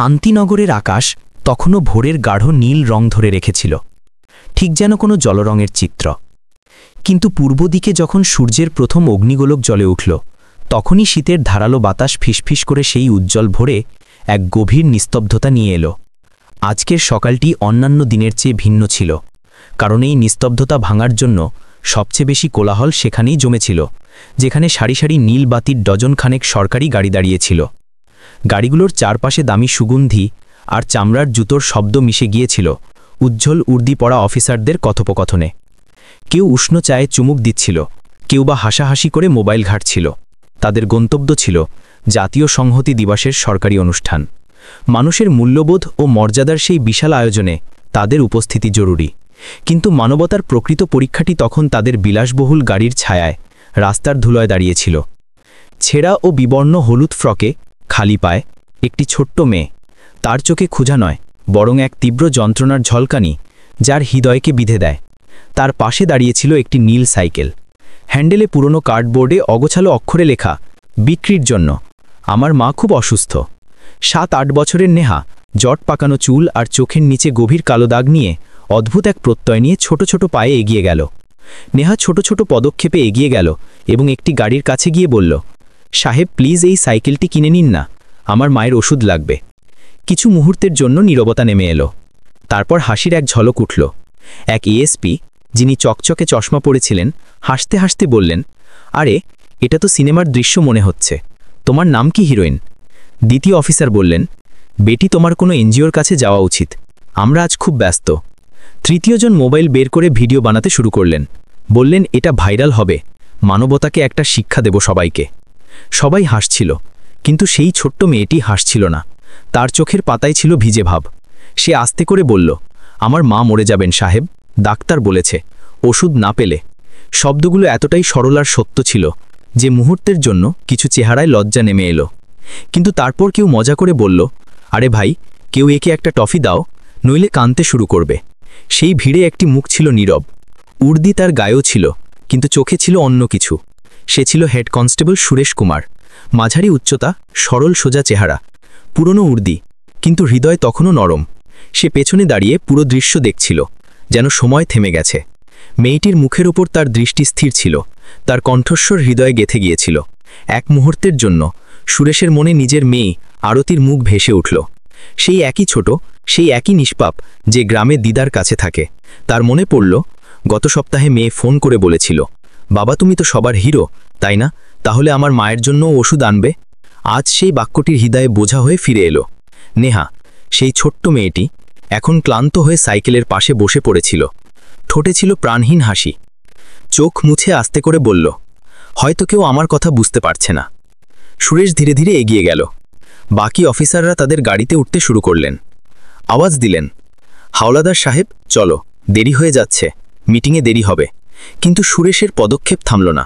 শান্তিনগরের আকাশ তখনও ভোরের গাঢ় নীল রং ধরে রেখেছিল, ঠিক যেন কোনো জলরঙের চিত্র। কিন্তু পূর্ব দিকে যখন সূর্যের প্রথম অগ্নিগোলক জ্বলে উঠল, তখনই শীতের ধারালো বাতাস ফিসফিস করে সেই উজ্জ্বল ভোরে এক গভীর নিস্তব্ধতা নিয়ে এলো। আজকের সকালটি অন্যান্য দিনের চেয়ে ভিন্ন ছিল, কারণ এই নিস্তব্ধতা ভাঙার জন্য সবচেয়ে বেশি কোলাহল সেখানেই জমেছিল, যেখানে সারি সারি নীল বাতির ডজনখানেক সরকারি গাড়ি দাঁড়িয়েছিল। গাড়িগুলোর চারপাশে দামি সুগন্ধি আর চামড়ার জুতোর শব্দ মিশে গিয়েছিল উজ্জ্বল উর্দি পরা অফিসারদের কথোপকথনে। কেউ উষ্ণ চায়ে চুমুক দিচ্ছিল, কেউ বা হাসাহাসি করে মোবাইল ঘাঁটছিল। তাদের গন্তব্য ছিল জাতীয় সংহতি দিবসের সরকারি অনুষ্ঠান। মানুষের মূল্যবোধ ও মর্যাদার সেই বিশাল আয়োজনে তাদের উপস্থিতি জরুরি, কিন্তু মানবতার প্রকৃত পরীক্ষাটি তখন তাদের বিলাসবহুল গাড়ির ছায়ায় রাস্তার ধুলোয় দাঁড়িয়েছিল। ছেঁড়া ও বিবর্ণ হলুদ ফ্রকে, খালি পায়ে একটি ছোট্ট মেয়ে, তার চোখে ক্ষুধা নয় বরং এক তীব্র যন্ত্রণার ঝলকানি, যার হৃদয়কে বিঁধে দেয়। তার পাশে দাঁড়িয়েছিল একটি নীল সাইকেল, হ্যান্ডেলে পুরনো কার্ডবোর্ডে অগোছালো অক্ষরে লেখা, বিক্রির জন্য। আমার মা খুব অসুস্থ। 7-8 বছরের নেহা, জট পাকানো চুল আর চোখের নিচে গভীর কালো দাগ নিয়ে অদ্ভুত এক প্রত্যয় নিয়ে ছোট ছোট পায়ে এগিয়ে গেল। নেহা ছোট ছোট পদক্ষেপে এগিয়ে গেল এবং একটি গাড়ির কাছে গিয়ে বলল, সাহেব প্লিজ এই সাইকেলটি কিনে নিন না, আমার মায়ের ওষুধ লাগবে। কিছু মুহূর্তের জন্য নীরবতা নেমে এলো। তারপর হাসির এক ঝলক উঠল। এক এএসপি, যিনি চকচকে চশমা পরেছিলেন, হাসতে হাসতে বললেন, আরে এটা তো সিনেমার দৃশ্য মনে হচ্ছে। তোমার নাম কি হিরোইন? দ্বিতীয় অফিসার বললেন, বেটি তোমার কোনো এনজিওর কাছে যাওয়া উচিত, আমরা আজ খুব ব্যস্ত। তৃতীয়জন মোবাইল বের করে ভিডিও বানাতে শুরু করলেন। বললেন, এটা ভাইরাল হবে, মানবতাকে একটা শিক্ষা দেব সবাইকে। সবাই হাসছিল, কিন্তু সেই ছোট্ট মেয়েটি হাসছিল না। তার চোখের পাতায় ছিল ভিজে ভাব। সে আস্তে করে বলল, আমার মা মরে যাবেন সাহেব, ডাক্তার বলেছে, ওষুধ না পেলে। শব্দগুলো এতটাই সরল আর সত্য ছিল যে মুহূর্তের জন্য কিছু চেহারায় লজ্জা নেমে এলো। কিন্তু তারপর কেউ মজা করে বলল, আরে ভাই, কেউ একে একটা টফি দাও, নইলে কাঁদতে শুরু করবে। সেই ভিড়ে একটি মুখ ছিল নীরব। উর্দি তার গায়েও ছিল, কিন্তু চোখে ছিল অন্য কিছু। সে ছিল হেড কনস্টেবল সুরেশ কুমার। মাঝারি উচ্চতা, সরল সোজা চেহারা, পুরনো উর্দি, কিন্তু হৃদয় তখনও নরম। সে পেছনে দাঁড়িয়ে পুরো দৃশ্য দেখছিল, যেন সময় থেমে গেছে। মেয়েটির মুখের ওপর তার দৃষ্টি স্থির ছিল, তার কণ্ঠস্বর হৃদয়ে গেঁথে গিয়েছিল। এক মুহূর্তের জন্য সুরেশের মনে নিজের মেয়ে আরতির মুখ ভেসে উঠল। সেই একই ছোট, সেই একই নিষ্পাপ যে গ্রামে দিদার কাছে থাকে। তার মনে পড়ল, গত সপ্তাহে মেয়ে ফোন করে বলেছিল, বাবা তুমি তো সবার হিরো, তাই না? তাহলে আমার মায়ের জন্য ওষুধ আনবে। আজ সেই বাক্যটির হৃদয়ে বোঝা হয়ে ফিরে এলো। নেহা, সেই ছোট্ট মেয়েটি, এখন ক্লান্ত হয়ে সাইকেলের পাশে বসে পড়েছিল। ঠোঁটে ছিল প্রাণহীন হাসি। চোখ মুছে আস্তে করে বলল, হয়তো কেউ আমার কথা বুঝতে পারছে না। সুরেশ ধীরে ধীরে এগিয়ে গেল। বাকি অফিসাররা তাদের গাড়িতে উঠতে শুরু করলেন। আওয়াজ দিলেন, হাওলাদার সাহেব চলো, দেরি হয়ে যাচ্ছে, মিটিংয়ে দেরি হবে। কিন্তু সুরেশের পদক্ষেপ থামল না।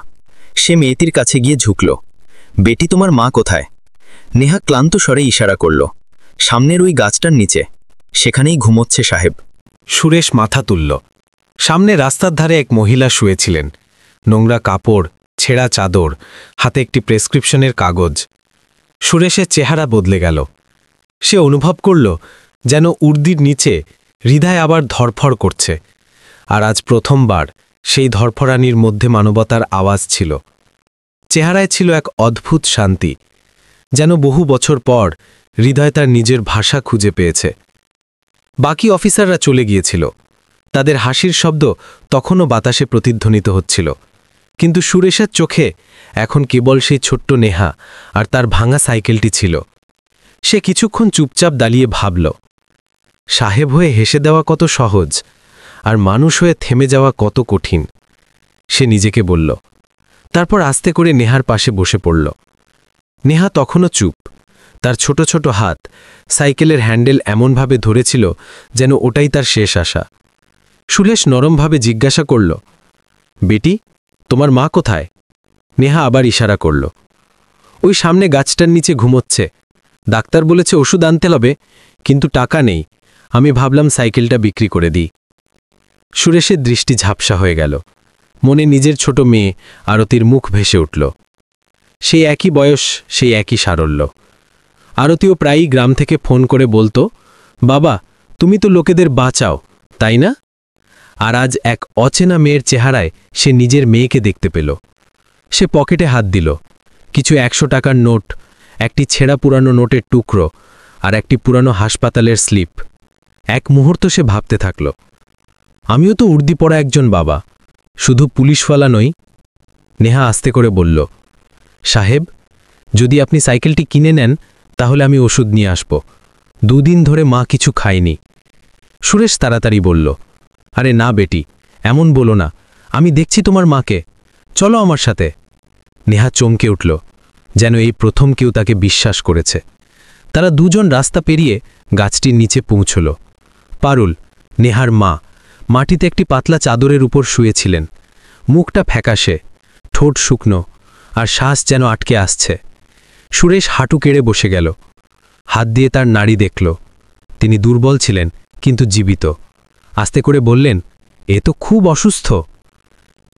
সে মেয়েটির কাছে গিয়ে ঝুঁকল। বেটি তোমার মা কোথায়? নেহা ক্লান্ত স্বরে ইশারা করল, সামনের ওই গাছটার নিচে, সেখানেই ঘুমোচ্ছে সাহেব। সুরেশ মাথা তুলল। সামনে রাস্তার ধারে এক মহিলা শুয়েছিলেন, নোংরা কাপড়, ছেঁড়া চাদর, হাতে একটি প্রেসক্রিপশনের কাগজ। সুরেশের চেহারা বদলে গেল। সে অনুভব করল যেন উর্দির নিচে হৃদয় আবার ধরফড় করছে। আর আজ প্রথমবার সেই ধরফড়ানির মধ্যে মানবতার আওয়াজ ছিল। চেহারায় ছিল এক অদ্ভুত শান্তি, যেন বহু বছর পর হৃদয় তার নিজের ভাষা খুঁজে পেয়েছে। বাকি অফিসাররা চলে গিয়েছিল। তাদের হাসির শব্দ তখনও বাতাসে প্রতিধ্বনিত হচ্ছিল, কিন্তু সুরেশের চোখে এখন কেবল সেই ছোট্ট নেহা আর তার ভাঙা সাইকেলটি ছিল। সে কিছুক্ষণ চুপচাপ দাঁড়িয়ে ভাবল, সাহেব হয়ে হেসে দেওয়া কত সহজ, আর মানুষ হয়ে থেমে যাওয়া কত কঠিন। সে নিজেকে বলল। তারপর আস্তে করে নেহার পাশে বসে পড়ল। নেহা তখনও চুপ। তার ছোট ছোট হাত সাইকেলের হ্যান্ডেল এমনভাবে ধরেছিল যেন ওটাই তার শেষ আশা। সুরেশ নরমভাবে জিজ্ঞাসা করল, বেটি তোমার মা কোথায়? নেহা আবার ইশারা করল। ওই সামনে গাছটার নিচে ঘুমোচ্ছে, ডাক্তার বলেছে ওষুধ আনতে হবে, কিন্তু টাকা নেই। আমি ভাবলাম সাইকেলটা বিক্রি করে দিই। সুরেশের দৃষ্টি ঝাপসা হয়ে গেল। মনে নিজের ছোট মেয়ে আরতির মুখ ভেসে উঠল। সেই একই বয়স, সেই একই সারল্য। আরতিও প্রায়ই গ্রাম থেকে ফোন করে বলতো, বাবা তুমি তো লোকেদের বাঁচাও, তাই না? আর আজ এক অচেনা মেয়ের চেহারায় সে নিজের মেয়েকে দেখতে পেল। সে পকেটে হাত দিল। কিছু 100 টাকার নোট, একটি ছেঁড়া পুরানো নোটের টুকরো আর একটি পুরানো হাসপাতালের স্লিপ। এক মুহূর্ত সে ভাবতে থাকল, আমিও তো উর্দি পড়া একজন বাবা, শুধু পুলিশওয়ালা নই। নেহা আস্তে করে বলল, সাহেব যদি আপনি সাইকেলটি কিনে নেন তাহলে আমি ওষুধ নিয়ে আসব। 2 দিন ধরে মা কিছু খায়নি। সুরেশ তাড়াতাড়ি বলল, আরে না বেটি, এমন বলো না, আমি দেখছি তোমার মাকে, চলো আমার সাথে। নেহা চমকে উঠল, যেন এই প্রথম কেউ তাকে বিশ্বাস করেছে। তারা দুজন রাস্তা পেরিয়ে গাছটির নিচে পৌঁছল। পারুল, নেহার মা, মাটিতে একটি পাতলা চাদরের উপর শুয়েছিলেন। মুখটা ফ্যাকাশে, ঠোঁট শুকনো, আর শ্বাস যেন আটকে আসছে। সুরেশ হাঁটু কেড়ে বসে গেল, হাত দিয়ে তার নাড়ি দেখল। তিনি দুর্বল ছিলেন কিন্তু জীবিত। আস্তে করে বললেন, এ তো খুব অসুস্থ।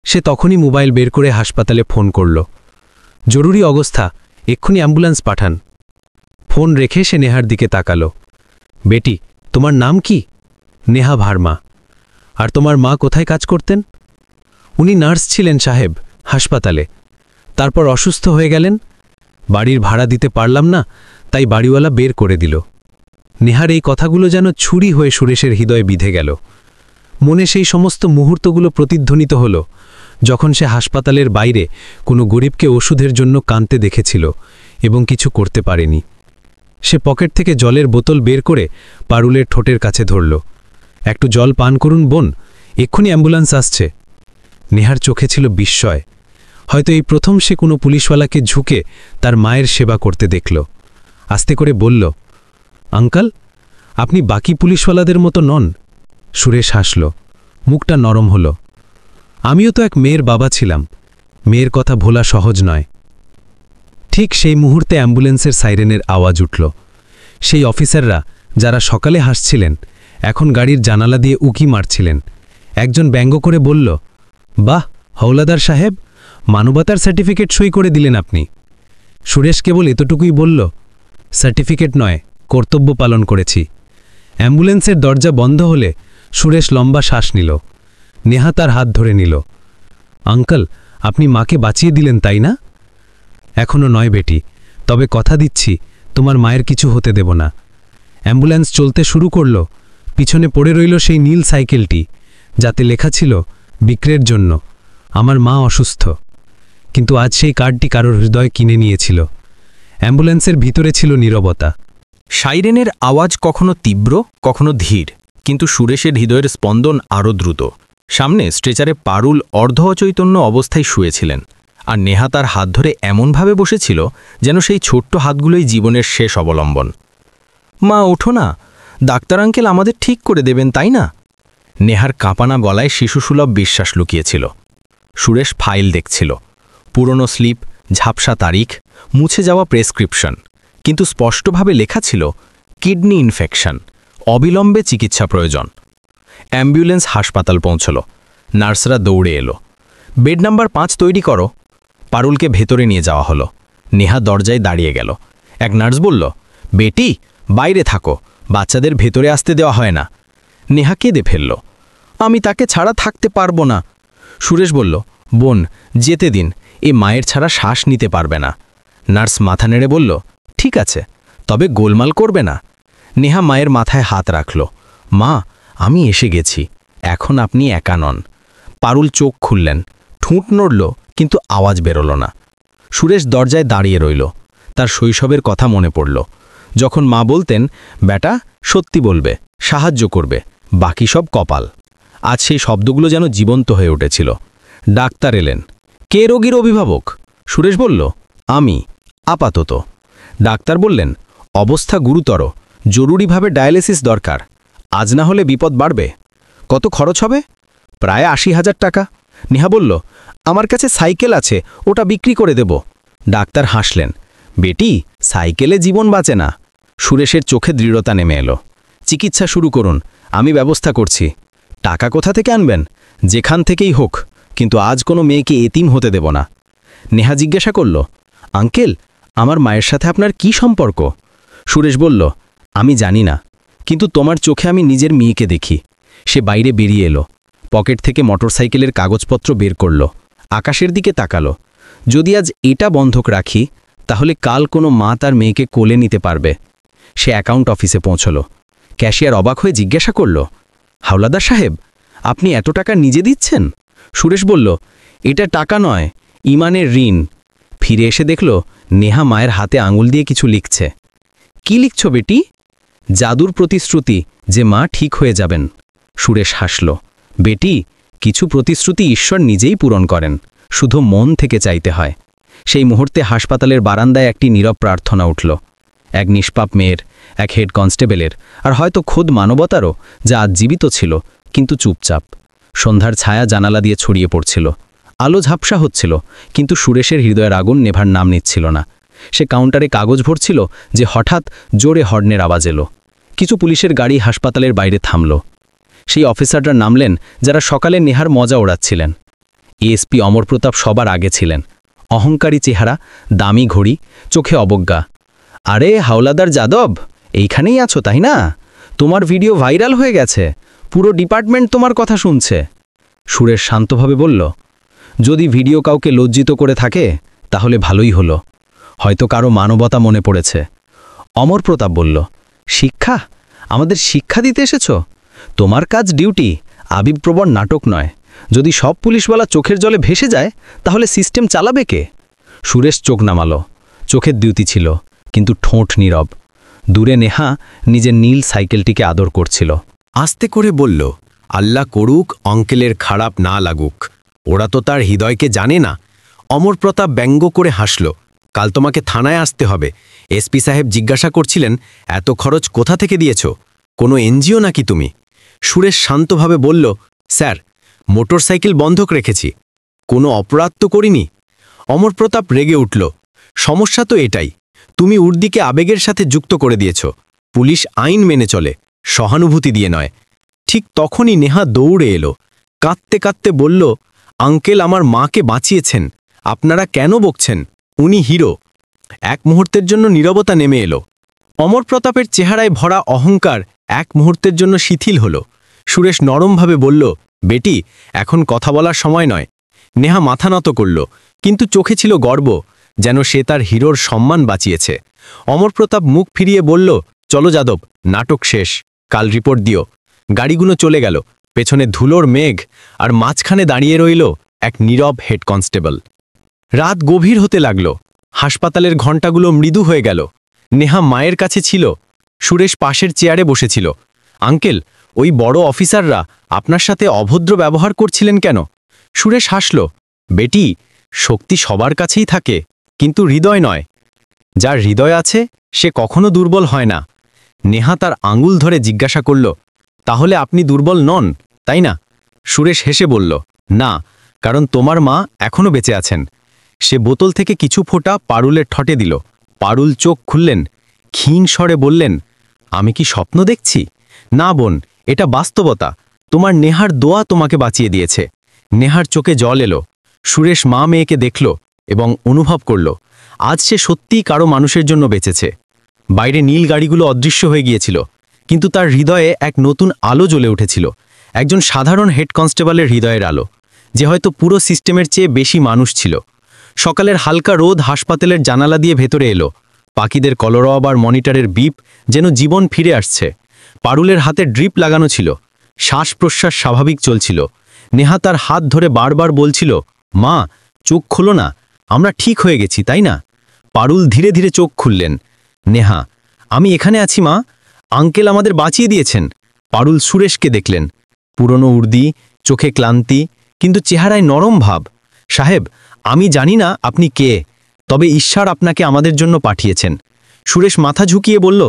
সে তখনই মোবাইল বের করে হাসপাতালে ফোন করল। জরুরি অবস্থা, এক্ষুনি অ্যাম্বুলেন্স পাঠান। ফোন রেখে সে নেহার দিকে তাকালো। বেটি, তোমার নাম কি? নেহা ভার্মা। আর তোমার মা কোথায় কাজ করতেন? উনি নার্স ছিলেন সাহেব, হাসপাতালে। তারপর অসুস্থ হয়ে গেলেন। বাড়ির ভাড়া দিতে পারলাম না, তাই বাড়িওয়ালা বের করে দিল। নেহার এই কথাগুলো যেন ছুরি হয়ে সুরেশের হৃদয়ে বিঁধে গেল। মনে সেই সমস্ত মুহূর্তগুলো প্রতিধ্বনিত হল, যখন সে হাসপাতালের বাইরে কোনো গরিবকে ওষুধের জন্য কাঁদতে দেখেছিল এবং কিছু করতে পারেনি। সে পকেট থেকে জলের বোতল বের করে পারুলের ঠোঁটের কাছে ধরল। একটু জল পান করুন বোন, এক্ষুনি অ্যাম্বুলেন্স আসছে। নেহার চোখে ছিল বিস্ময়। হয়তো এই প্রথম সে কোনো পুলিশওয়ালাকে ঝুঁকে তার মায়ের সেবা করতে দেখল। আস্তে করে বলল, আঙ্কাল, আপনি বাকি পুলিশওয়ালাদের মতো নন। সুরেশ হাসল, মুখটা নরম হল। আমিও তো এক মেয়ের বাবা ছিলাম, মেয়ের কথা ভোলা সহজ নয়। ঠিক সেই মুহূর্তে অ্যাম্বুলেন্সের সাইরেনের আওয়াজ উঠল। সেই অফিসাররা যারা সকালে হাসছিলেন এখন গাড়ির জানালা দিয়ে উকি মারছিলেন। একজন ব্যঙ্গ করে বলল, বাহ হৌলাদার সাহেব, মানবতার সার্টিফিকেট সই করে দিলেন আপনি। সুরেশ কেবল এতটুকুই বলল, সার্টিফিকেট নয়, কর্তব্য পালন করেছি। অ্যাম্বুলেন্সের দরজা বন্ধ হলে সুরেশ লম্বা শ্বাস নিল। নেহা তার হাত ধরে নিল। আঙ্কল, আপনি মাকে বাঁচিয়ে দিলেন তাই না? এখনো নয় বেটি, তবে কথা দিচ্ছি তোমার মায়ের কিছু হতে দেব না। অ্যাম্বুলেন্স চলতে শুরু করল। পিছনে পড়ে রইল সেই নীল সাইকেলটি, যাতে লেখা ছিল বিক্রের জন্য, আমার মা অসুস্থ। কিন্তু আজ সেই কার্ডটি কারোর হৃদয় কিনে নিয়েছিল। অ্যাম্বুলেন্সের ভিতরে ছিল নীরবতা। সাইরেনের আওয়াজ কখনো তীব্র, কখনো ধীর, কিন্তু সুরেশের হৃদয়ের স্পন্দন আরও দ্রুত। সামনে স্ট্রেচারে পারুল অর্ধ অচৈতন্য অবস্থায় শুয়েছিলেন, আর নেহা তার হাত ধরে এমনভাবে বসেছিল যেন সেই ছোট্ট হাতগুলোই জীবনের শেষ অবলম্বন। মা ওঠো না, ডাক্তার আঙ্কেল আমাদের ঠিক করে দেবেন তাই না? নেহার কাঁপানা গলায় শিশুসুলভ বিশ্বাস লুকিয়েছিল। সুরেশ ফাইল দেখছিল, পুরনো স্লিপ, ঝাপসা তারিখ, মুছে যাওয়া প্রেসক্রিপশন, কিন্তু স্পষ্টভাবে লেখা ছিল কিডনি ইনফেকশন, অবিলম্বে চিকিৎসা প্রয়োজন। অ্যাম্বুলেন্স হাসপাতাল পৌঁছল। নার্সরা দৌড়ে এলো। বেড নাম্বার 5 তৈরি করো। পারুলকে ভেতরে নিয়ে যাওয়া হলো। নেহা দরজায় দাঁড়িয়ে গেল। এক নার্স বলল, বেটি বাইরে থাকো, বাচ্চাদের ভেতরে আসতে দেওয়া হয় না। নেহা কেঁদে ফেলল, আমি তাকে ছাড়া থাকতে পারবো না। সুরেশ বলল, বোন যেতে দিন, এ মায়ের ছাড়া শ্বাস নিতে পারবে না। নার্স মাথা নেড়ে বলল, ঠিক আছে, তবে গোলমাল করবে না। নেহা মায়ের মাথায় হাত রাখল। মা, আমি এসে গেছি, এখন আপনি একা নন। পারুল চোখ খুললেন, ঠোঁট নড়ল, কিন্তু আওয়াজ বেরোল না। সুরেশ দরজায় দাঁড়িয়ে রইল। তার শৈশবের কথা মনে পড়ল, যখন মা বলতেন, বেটা সত্যি বলবে, সাহায্য করবে, বাকি সব কপাল। আজ সেই শব্দগুলো যেন জীবন্ত হয়ে উঠেছিল। ডাক্তার এলেন। কে রোগীর অভিভাবক? সুরেশ বলল, আমি, আপাতত। ডাক্তার বললেন, অবস্থা গুরুতর, জরুরিভাবে ডায়ালিসিস দরকার, আজ না হলে বিপদ বাড়বে। কত খরচ হবে? প্রায় 80,000 টাকা। নেহা বলল, আমার কাছে সাইকেল আছে, ওটা বিক্রি করে দেব। ডাক্তার হাসলেন, বেটি সাইকেলে জীবন বাঁচে না। সুরেশের চোখে দৃঢ়তা নেমে এলো। চিকিৎসা শুরু করুন, আমি ব্যবস্থা করছি। টাকা কোথা থেকে আনবেন? যেখান থেকেই হোক, কিন্তু আজ কোনো মেয়েকে এতিম হতে দেব না। নেহা জিজ্ঞাসা করল, আঙ্কেল আমার মায়ের সাথে আপনার কি সম্পর্ক? সুরেশ বলল, আমি জানি না, কিন্তু তোমার চোখে আমি নিজের মেয়েকে দেখি। সে বাইরে বেরিয়ে এলো, পকেট থেকে মোটরসাইকেলের কাগজপত্র বের করল, আকাশের দিকে তাকালো। যদি আজ এটা বন্ধক রাখি, তাহলে কাল কোনো মা তার মেয়েকে কোলে নিতে পারবে। সে অ্যাকাউন্ট অফিসে পৌঁছল। ক্যাশিয়ার অবাক হয়ে জিজ্ঞাসা করল, হাওলাদার সাহেব, আপনি এত টাকা নিজে দিচ্ছেন? সুরেশ বলল, এটা টাকা নয়, ইমানের ঋণ। ফিরে এসে দেখল নেহা মায়ের হাতে আঙুল দিয়ে কিছু লিখছে। কি লিখছ বেটি? জাদুর প্রতিশ্রুতি যে মা ঠিক হয়ে যাবেন। সুরেশ হাসল। বেটি, কিছু প্রতিশ্রুতি ঈশ্বর নিজেই পূরণ করেন, শুধু মন থেকে চাইতে হয়। সেই মুহূর্তে হাসপাতালের বারান্দায় একটি নীরব প্রার্থনা উঠল। এক নিষ্পাপ মেয়ের, এক হেড কনস্টেবলের, আর হয়তো খোদ মানবতারও, যা আজ জীবিত ছিল কিন্তু চুপচাপ। সন্ধ্যার ছায়া জানালা দিয়ে ছড়িয়ে পড়ছিল। আলো ঝাপসা হচ্ছিল, কিন্তু সুরেশের হৃদয়ের আগুন নেভার নাম নিচ্ছিল না। সে কাউন্টারে কাগজ ভরছিল যে হঠাৎ জোরে হর্নের আওয়াজ এলো। কিছু পুলিশের গাড়ি হাসপাতালের বাইরে থামল। সেই অফিসাররা নামলেন যারা সকালে নেহার মজা ওড়াচ্ছিলেন। এএসপি অমরপ্রতাপ সবার আগে ছিলেন। অহংকারী চেহারা, দামি ঘড়ি, চোখে অবজ্ঞা। আরে হাওলাদার যাদব, এইখানেই আছো তাই না? তোমার ভিডিও ভাইরাল হয়ে গেছে, পুরো ডিপার্টমেন্ট তোমার কথা শুনছে। সুরেশ শান্তভাবে বলল, যদি ভিডিও কাউকে লজ্জিত করে থাকে তাহলে ভালোই হলো, হয়তো কারো মানবতা মনে পড়েছে। অমরপ্রতাপ বলল, শিক্ষা? আমাদের শিক্ষা দিতে এসেছ? তোমার কাজ ডিউটি, আবির্প্রবণ নাটক নয়। যদি সব পুলিশওয়ালা চোখের জলে ভেসে যায় তাহলে সিস্টেম চালাবে কে? সুরেশ চোখ নামালো। চোখের দ্যুতি ছিল, কিন্তু ঠোঁট নীরব। দূরে নেহা নিজের নীল সাইকেলটিকে আদর করছিল। আস্তে করে বলল, আল্লাহ করুক অঙ্কেলের খারাপ না লাগুক, ওরা তো তার হৃদয়কে জানে না। অমরপ্রতাপ ব্যঙ্গ করে হাসল, কাল তোমাকে থানায় আসতে হবে। এসপি সাহেব জিজ্ঞাসা করছিলেন, এত খরচ কোথা থেকে দিয়েছ? কোনো এনজিও নাকি তুমি? সুরেশ শান্তভাবে বলল, স্যার, মোটরসাইকেল বন্ধক রেখেছি, কোনো অপরাধ তো করিনি। অমরপ্রতাপ রেগে উঠল, সমস্যা তো এটাই, তুমি উর্দিকে আবেগের সাথে যুক্ত করে দিয়েছ। পুলিশ আইন মেনে চলে, সহানুভূতি দিয়ে নয়। ঠিক তখনই নেহা দৌড়ে এলো, কাঁদতে কাঁদতে বলল, আঙ্কেল আমার মাকে বাঁচিয়েছেন, আপনারা কেন বকছেন? উনি হিরো। এক মুহূর্তের জন্য নীরবতা নেমে এলো। অমরপ্রতাপের চেহারায় ভরা অহংকার এক মুহূর্তের জন্য শিথিল হল। সুরেশ নরমভাবে বলল, বেটি, এখন কথা বলার সময় নয়। নেহা মাথা নত করল, কিন্তু চোখে ছিল গর্ব, যেন সে তার হিরোর সম্মান বাঁচিয়েছে। অমরপ্রতাপ মুখ ফিরিয়ে বলল, চলো যাদব, নাটক শেষ, কাল রিপোর্ট দিও। গাড়িগুলো চলে গেল, পেছনে ধুলোর মেঘ, আর মাঝখানে দাঁড়িয়ে রইল এক নীরব হেড কনস্টেবল। রাত গভীর হতে লাগল, হাসপাতালের ঘণ্টাগুলো মৃদু হয়ে গেল। নেহা মায়ের কাছে ছিল, সুরেশ পাশের চেয়ারে বসেছিল। আঙ্কেল, ওই বড় অফিসাররা আপনার সাথে অভদ্র ব্যবহার করছিলেন কেন? সুরেশ হাসল, বেটি, শক্তি সবার কাছেই থাকে, কিন্তু হৃদয় নয়। যার হৃদয় আছে সে কখনো দুর্বল হয় না। নেহা তার আঙুল ধরে জিজ্ঞাসা করল, তাহলে আপনি দুর্বল নন, তাই না? সুরেশ হেসে বলল, না, কারণ তোমার মা এখনো বেঁচে আছেন। সে বোতল থেকে কিছু ফোঁটা পারুলের ঠটে দিল। পারুল চোখ খুললেন, ক্ষীণ স্বরে বললেন, আমি কি স্বপ্ন দেখছি? না বোন, এটা বাস্তবতা। তোমার নেহার দোয়া তোমাকে বাঁচিয়ে দিয়েছে। নেহার চোখে জল এলো। সুরেশ মা মেয়েকে দেখল এবং অনুভব করল, আজ সে সত্যিই কারো মানুষের জন্য বেঁচেছে। বাইরে নীল গাড়িগুলো অদৃশ্য হয়ে গিয়েছিল, কিন্তু তার হৃদয়ে এক নতুন আলো জ্বলে উঠেছিল, একজন সাধারণ হেড কনস্টেবলের হৃদয়ের আলো, যে হয়তো পুরো সিস্টেমের চেয়ে বেশি মানুষ ছিল। সকালের হালকা রোদ হাসপাতালের জানালা দিয়ে ভেতরে এলো। পাখিদের কলরব আর মনিটরের বিপ যেন জীবন ফিরে আসছে। পারুলের হাতে ড্রিপ লাগানো ছিল, শ্বাস প্রশ্বাস স্বাভাবিক চলছিল। নেহা তার হাত ধরে বারবার বলছিল, মা, চোখ খোলো না, আমরা ঠিক হয়ে গেছি, তাই না? পারুল ধীরে ধীরে চোখ খুললেন। নেহা, আমি এখানে আছি মা, আঙ্কেল আমাদের বাঁচিয়ে দিয়েছেন। পারুল সুরেশকে দেখলেন, পুরনো উর্দি, চোখে ক্লান্তি, কিন্তু চেহারায় নরম ভাব। সাহেব, আমি জানি না আপনি কে, তবে ঈশ্বর আপনাকে আমাদের জন্য পাঠিয়েছেন। সুরেশ মাথা ঝুঁকিয়ে বলল,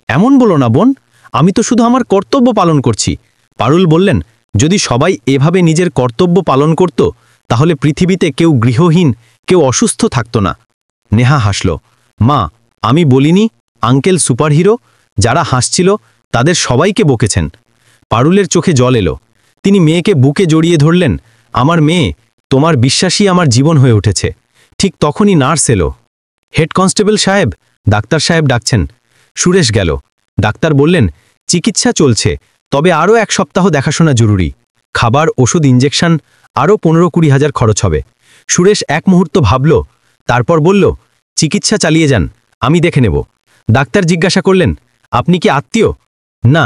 এমন বলো না বোন, আমি তো শুধু আমার কর্তব্য পালন করছি। পারুল বললেন, যদি সবাই এভাবে নিজের কর্তব্য পালন করত, তাহলে পৃথিবীতে কেউ গৃহহীন, কেউ অসুস্থ থাকত না। নেহা হাসল, মা, আমি বলিনি আঙ্কেল সুপারহিরো? যারা হাসছিল তাদের সবাইকে বকেছেন। পারুলের চোখে জল এলো। তিনি মেয়েকে বুকে জড়িয়ে ধরলেন, আমার মেয়ে, তোমার বিশ্বাসই আমার জীবন হয়ে উঠেছে। ঠিক তখনই নার্স এলো। হেড কনস্টেবল সাহেব, ডাক্তার সাহেব ডাকছেন। সুরেশ গেল। ডাক্তার বললেন, চিকিৎসা চলছে, তবে আরও 1 সপ্তাহ দেখাশোনা জরুরি। খাবার, ওষুধ, ইঞ্জেকশন আরও 15-20 হাজার খরচ হবে। সুরেশ এক মুহূর্ত ভাবল, তারপর বলল, চিকিৎসা চালিয়ে যান, আমি দেখে নেব। ডাক্তার জিজ্ঞাসা করলেন, আপনি কি আত্মীয়? না,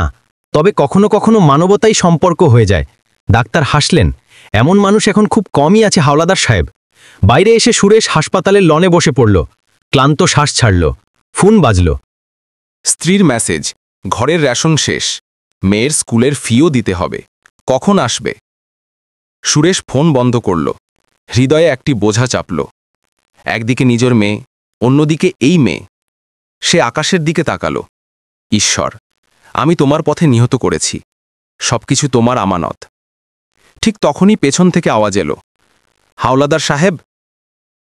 তবে কখনো কখনো মানবতাই সম্পর্ক হয়ে যায়। ডাক্তার হাসলেন, এমন মানুষ এখন খুব কমই আছে হাওলাদার সাহেব। বাইরে এসে সুরেশ হাসপাতালের লনে বসে পড়ল। ক্লান্ত শ্বাস ছাড়ল। ফোন বাজল। স্ত্রীর মেসেজ, ঘরের রেশন শেষ, মেয়ের স্কুলের ফিও দিতে হবে, কখন আসবে? সুরেশ ফোন বন্ধ করল। হৃদয়ে একটি বোঝা চাপল। একদিকে নিজের মেয়ে, অন্যদিকে এই মেয়ে। সে আকাশের দিকে তাকালো। ঈশ্বর, আমি তোমার পথে নিহত করেছি, সবকিছু তোমার আমানত। ঠিক তখনই পেছন থেকে আওয়াজ এলো, হাওলাদার সাহেব।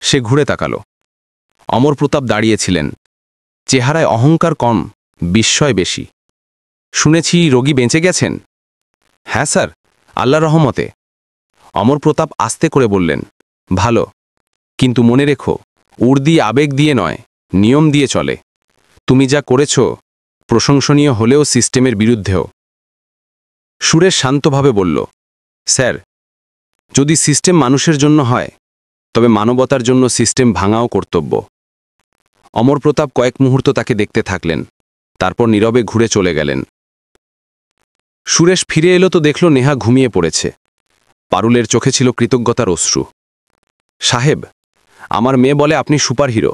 সে ঘুরে তাকালো। অমর প্রতাপ দাঁড়িয়েছিলেন। চেহারায় অহংকার কম, বিস্ময় বেশি। শুনেছি রোগী বেঁচে গেছেন? হ্যাঁ স্যার, আল্লাহর রহমতে। অমর প্রতাপ আস্তে করে বললেন, ভালো, কিন্তু মনে রেখো, উর্দি আবেগ দিয়ে নয়, নিয়ম দিয়ে চলে। তুমি যা করেছ প্রশংসনীয় হলেও সিস্টেমের বিরুদ্ধেও। সুরেশ শান্তভাবে বলল, স্যার, যদি সিস্টেম মানুষের জন্য হয়, তবে মানবতার জন্য সিস্টেম ভাঙাও কর্তব্য। অমর প্রতাপ কয়েক মুহূর্ত তাকে দেখতে থাকলেন, তারপর নীরবে ঘুরে চলে গেলেন। সুরেশ ফিরে এলো তো দেখল নেহা ঘুমিয়ে পড়েছে। পারুলের চোখে ছিল কৃতজ্ঞতার অশ্রু। সাহেব, আমার মেয়ে বলে আপনি সুপারহিরো,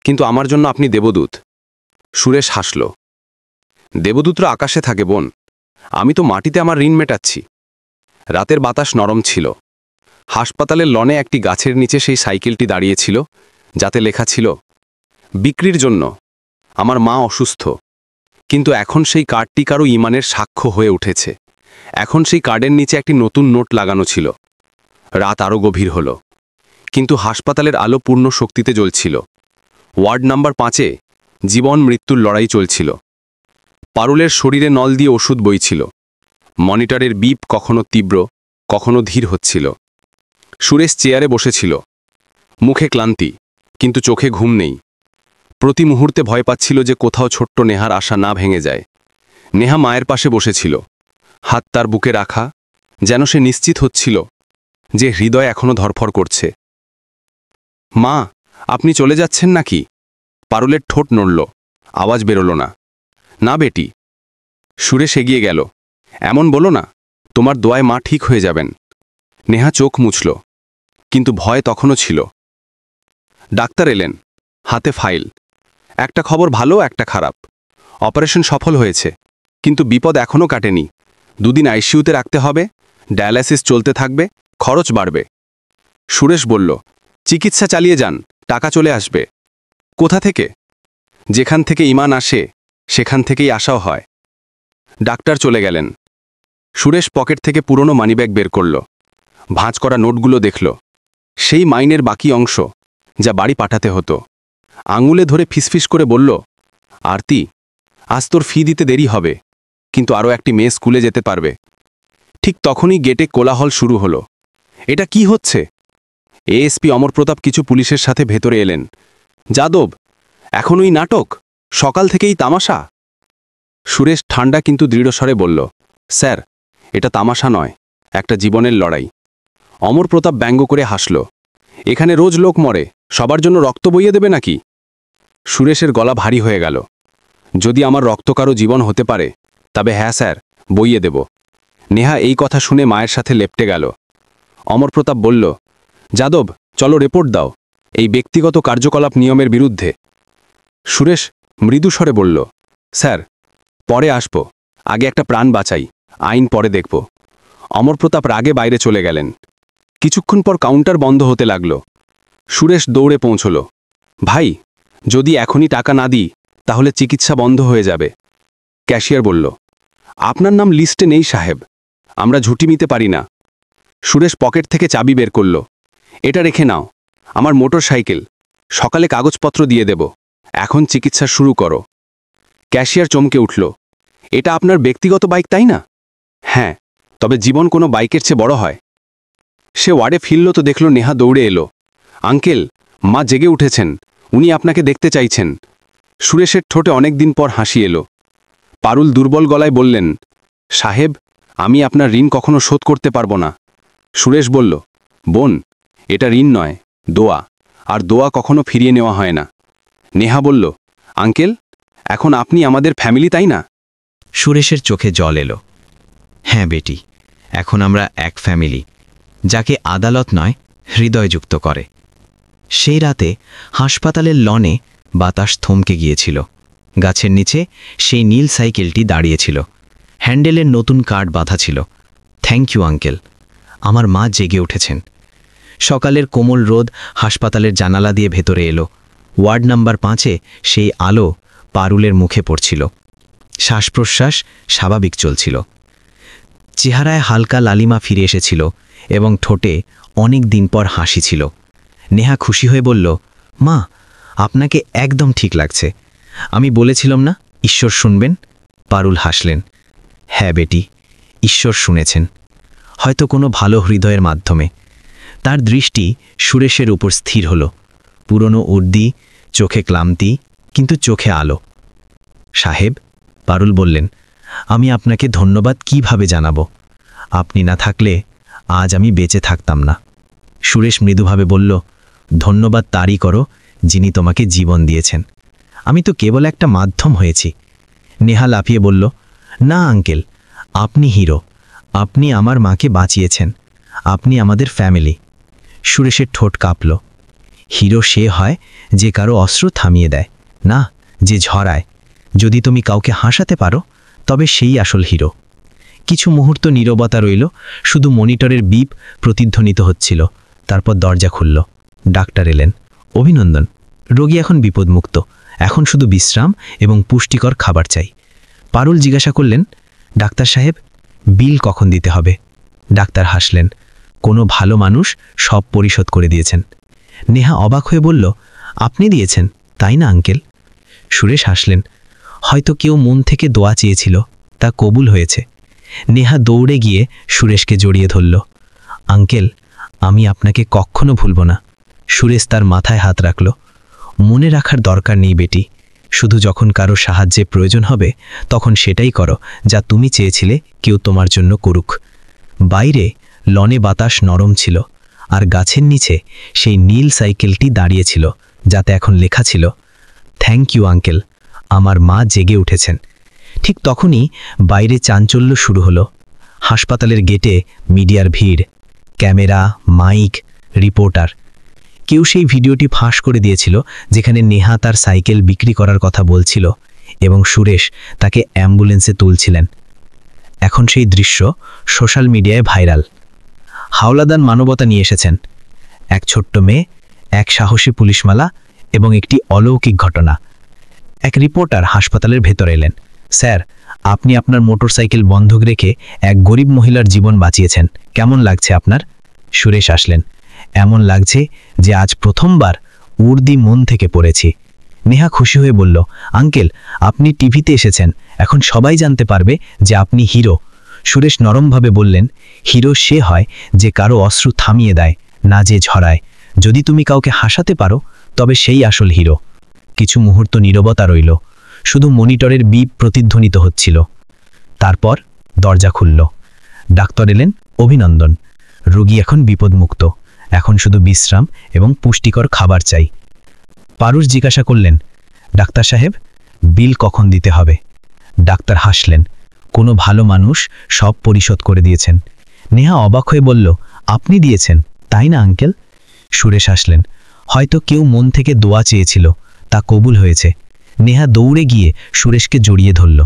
কিন্তু আমার জন্য আপনি দেবদূত। সুরেশ হাসল। দেবদূতরা আকাশে থাকে বোন, আমি তো মাটিতে আমার ঋণ মেটাচ্ছি। রাতের বাতাস নরম ছিল। হাসপাতালের লনে একটি গাছের নিচে সেই সাইকেলটি দাঁড়িয়েছিল, যাতে লেখা ছিল, বিক্রির জন্য, আমার মা অসুস্থ। কিন্তু এখন সেই কার্ডটি কারো ইমানের সাক্ষ্য হয়ে উঠেছে। এখন সেই কার্ডের নিচে একটি নতুন নোট লাগানো ছিল। রাত আরও গভীর হল, কিন্তু হাসপাতালের আলো পূর্ণ শক্তিতে জ্বলছিল। ওয়ার্ড নাম্বার 5-এ জীবন মৃত্যুর লড়াই চলছিল। পারুলের শরীরে নল দিয়ে ওষুধ বইছিল। মনিটরের বিপ কখনো তীব্র, কখনো ধীর হচ্ছিল। সুরেশ চেয়ারে বসেছিল। মুখে ক্লান্তি, কিন্তু চোখে ঘুম নেই। প্রতি মুহূর্তে ভয় পাচ্ছিল যে কোথাও ছোট্ট নেহার আশা না ভেঙে যায়। নেহা মায়ের পাশে বসেছিল, হাত তার বুকে রাখা, যেন সে নিশ্চিত হচ্ছিল যে হৃদয় এখনো ধরফর করছে। মা, আপনি চলে যাচ্ছেন নাকি? পারুলের ঠোঁট নড়ল, আওয়াজ বেরোল না। না বেটি। সুরেশ এগিয়ে গেল। এমন বলো না, তোমার দোয়ায় মা ঠিক হয়ে যাবেন। নেহা চোখ মুছল, কিন্তু ভয় তখনও ছিল। ডাক্তার এলেন, হাতে ফাইল। একটা খবর ভালো, একটা খারাপ। অপারেশন সফল হয়েছে, কিন্তু বিপদ এখনও কাটেনি। 2 দিন আইসিইউতে রাখতে হবে, ডায়ালাইসিস চলতে থাকবে, খরচ বাড়বে। সুরেশ বলল, চিকিৎসা চালিয়ে যান, টাকা চলে আসবে। কোথা থেকে? যেখান থেকে ঈমান আসে, সেখান থেকেই আশাও হয়। ডাক্তার চলে গেলেন। সুরেশ পকেট থেকে পুরনো মানিব্যাগ বের করল। ভাঁজ করা নোটগুলো দেখল। সেই মাইনের বাকি অংশ, যা বাড়ি পাঠাতে হতো। আঙুলে ধরে ফিসফিস করে বলল, আরতি, আজ তোর ফি দিতে দেরি হবে, কিন্তু আরও একটি মেয়ে স্কুলে যেতে পারবে। ঠিক তখনই গেটে কোলাহল শুরু হলো। এটা কি হচ্ছে? এএসপি অমর প্রতাপ কিছু পুলিশের সাথে ভেতরে এলেন। যাদব, এখনই নাটক? সকাল থেকেই তামাশা? সুরেশ ঠান্ডা কিন্তু দৃঢ়স্বরে বলল, স্যার, এটা তামাশা নয়, একটা জীবনের লড়াই। অমর প্রতাপ ব্যঙ্গ করে হাসল। এখানে রোজ লোক মরে, সবার জন্য রক্ত বইয়ে দেবে নাকি? সুরেশের গলা ভারী হয়ে গেল। যদি আমার রক্ত কারো জীবন হতে পারে, তবে হ্যাঁ স্যার, বইয়ে দেব। নেহা এই কথা শুনে মায়ের সাথে লেপটে গেল। অমর প্রতাপ বলল, যাদব, চলো রিপোর্ট দাও, এই ব্যক্তিগত কার্যকলাপ নিয়মের বিরুদ্ধে। সুরেশ মৃদুস্বরে বলল, স্যার, পরে আসব, আগে একটা প্রাণ বাঁচাই, আইন পরে দেখব। অমর প্রতাপ রাগে বাইরে চলে গেলেন। কিছুক্ষণ পর কাউন্টার বন্ধ হতে লাগল। সুরেশ দৌড়ে পৌঁছল। ভাই, যদি এখনই টাকা না দিই, তাহলে চিকিৎসা বন্ধ হয়ে যাবে। ক্যাশিয়ার বলল, আপনার নাম লিস্টে নেই সাহেব, আমরা ঝুঁটি নিতে পারি না। সুরেশ পকেট থেকে চাবি বের করল। এটা রেখে নাও, আমার মোটর সাইকেল, সকালে কাগজপত্র দিয়ে দেব, এখন চিকিৎসা শুরু করো। ক্যাশিয়ার চমকে উঠল। এটা আপনার ব্যক্তিগত বাইক, তাই না? হ্যাঁ, তবে জীবন কোনো বাইকের চেয়ে বড় হয়। সে ওয়ার্ডে ফিরল তো দেখল নেহা দৌড়ে এলো। আঙ্কেল, মা জেগে উঠেছেন, উনি আপনাকে দেখতে চাইছেন। সুরেশের ঠোঁটে অনেকদিন পর হাসি এলো। পারুল দুর্বল গলায় বললেন, সাহেব, আমি আপনার ঋণ কখনো শোধ করতে পারবো না। সুরেশ বলল, বোন, এটা ঋণ নয়, দোয়া, আর দোয়া কখনো ফিরিয়ে নেওয়া হয় না। নেহা বলল, আঙ্কেল, এখন আপনি আমাদের ফ্যামিলি, তাই না? সুরেশের চোখে জল এলো। হ্যাঁ বেটি, এখন আমরা এক ফ্যামিলি, যাকে আদালত নয় হৃদয়যুক্ত করে। সেই রাতে হাসপাতালের লনে বাতাস থমকে গিয়েছিল। গাছের নিচে সেই নীল সাইকেলটি দাঁড়িয়েছিল। হ্যান্ডেলের নতুন কার্ড বাঁধা ছিল। Thank you uncle. আমার মা জেগে উঠেছেন। সকালের কোমল রোদ হাসপাতালের জানালা দিয়ে ভেতরে এলো। ওয়ার্ড নাম্বার 5-এ সেই আলো পারুলের মুখে পড়ছিল। শ্বাস প্রশ্বাস স্বাভাবিক চলছিল। চেহারায় হালকা লালিমা ফিরে এসেছিল এবং ঠোঁটে অনেক দিন পর হাসি ছিল। নেহা খুশি হয়ে বলল, মা, আপনাকে একদম ঠিক লাগছে। আমি বলেছিলাম না ঈশ্বর শুনবেন? পারুল হাসলেন। হ্যাঁ বেটি, ঈশ্বর শুনেছেন, হয়তো কোনো ভালো হৃদয়ের মাধ্যমে। তার দৃষ্টি সুরেশের উপর স্থির হল। পুরনো উর্দি, চোখে ক্লান্তি, কিন্তু চোখে আলো। সাহেব, পারুল বললেন, আমি আপনাকে ধন্যবাদ কিভাবে জানাবো? আপনি না থাকলে আজ আমি বেঁচে থাকতাম না। সুরেশ মৃদুভাবে বলল, ধন্যবাদ তারই করো যিনি তোমাকে জীবন দিয়েছেন। আমি তো কেবল একটা মাধ্যম হয়েছি। নেহা লাফিয়ে বলল, না আঙ্কেল, আপনি হিরো। আপনি আমার মাকে বাঁচিয়েছেন। আপনি আমাদের ফ্যামিলি। সুরেশের ঠোঁট কাঁপল। হিরো সে হয় যে কারো অস্ত্র থামিয়ে দেয়, না যে ঝরায়। যদি তুমি কাউকে হাসাতে পারো তবে সেই আসল হিরো। কিছু মুহূর্ত নীরবতা রইল, শুধু মনিটরের বিপ প্রতিধ্বনিত হচ্ছিল। তারপর দরজা খুলল। ডাক্তার এলেন। অভিনন্দন, রোগী এখন বিপদমুক্ত। এখন শুধু বিশ্রাম এবং পুষ্টিকর খাবার চাই। পারুল জিজ্ঞাসা করলেন, ডাক্তার সাহেব, বিল কখন দিতে হবে? ডাক্তার হাসলেন। কোনো ভালো মানুষ সব পরিশোধ করে দিয়েছেন। নেহা অবাক হয়ে বলল, আপনি দিয়েছেন, তাই না আঙ্কেল? সুরেশ হাসলেন। হয়তো কেউ মন থেকে দোয়া চেয়েছিল, তা কবুল হয়েছে। নেহা দৌড়ে গিয়ে সুরেশকে জড়িয়ে ধরল। আঙ্কেল, আমি আপনাকে কখনো ভুলব না। সুরেশ তার মাথায় হাত রাখল। মনে রাখার দরকার নেই বেটি, শুধু যখন কারো সাহায্যে প্রয়োজন হবে তখন সেটাই করো যা তুমি চেয়েছিলে কেউ তোমার জন্য করুক। বাইরে লনে বাতাস নরম ছিল, আর গাছের নিচে সেই নীল সাইকেলটি দাঁড়িয়েছিল, যাতে এখন লেখা ছিল, থ্যাংক ইউ আঙ্কেল, আমার মা জেগে উঠেছেন। ঠিক তখনই বাইরে চাঞ্চল্য শুরু হলো। হাসপাতালের গেটে মিডিয়ার ভিড়, ক্যামেরা, মাইক, রিপোর্টার। কেউ সেই ভিডিওটি ফাঁস করে দিয়েছিল যেখানে নেহা তার সাইকেল বিক্রি করার কথা বলছিল এবং সুরেশ তাকে অ্যাম্বুলেন্সে তুলছিলেন। এখন সেই দৃশ্য সোশ্যাল মিডিয়ায় ভাইরাল। হাওলাদার মানবতা নিয়ে এসেছেন। এক ছোট্ট মেয়ে, এক সাহসী পুলিশমালা এবং একটি অলৌকিক ঘটনা। এক রিপোর্টার হাসপাতালের ভেতর এলেন। স্যার, আপনি আপনার মোটরসাইকেল বন্ধক রেখে এক গরিব মহিলার জীবন বাঁচিয়েছেন। কেমন লাগছে আপনার? সুরেশ আসলেন। এমন লাগছে যে আজ প্রথমবার উর্দি মন থেকে পড়েছি। নেহা খুশি হয়ে বলল, আঙ্কেল, আপনি টিভিতে এসেছেন, এখন সবাই জানতে পারবে যে আপনি হিরো। সুরেশ নরমভাবে বললেন, হিরো সে হয় যে কারো অশ্রু থামিয়ে দেয়, না যে ঝরায়। যদি তুমি কাউকে হাসাতে পারো তবে সেই আসল হিরো। কিছু মুহূর্ত নীরবতা রইল, শুধু মনিটরের বিপ প্রতিধ্বনিত হচ্ছিল। তারপর দরজা খুলল। ডাক্তার এলেন। অভিনন্দন, রোগী এখন বিপদমুক্ত। এখন শুধু বিশ্রাম এবং পুষ্টিকর খাবার চাই। পারুল জিজ্ঞাসা করলেন, ডাক্তার সাহেব, বিল কখন দিতে হবে? ডাক্তার হাসলেন। কোনো ভালো মানুষ সব পরিশোধ করে দিয়েছেন। নেহা অবাক হয়ে বলল, আপনি দিয়েছেন, তাই না আঙ্কেল? সুরেশ হাসলেন। হয়তো কেউ মন থেকে দোয়া চেয়েছিল, তা কবুল হয়েছে। নেহা দৌড়ে গিয়ে সুরেশকে জড়িয়ে ধরল।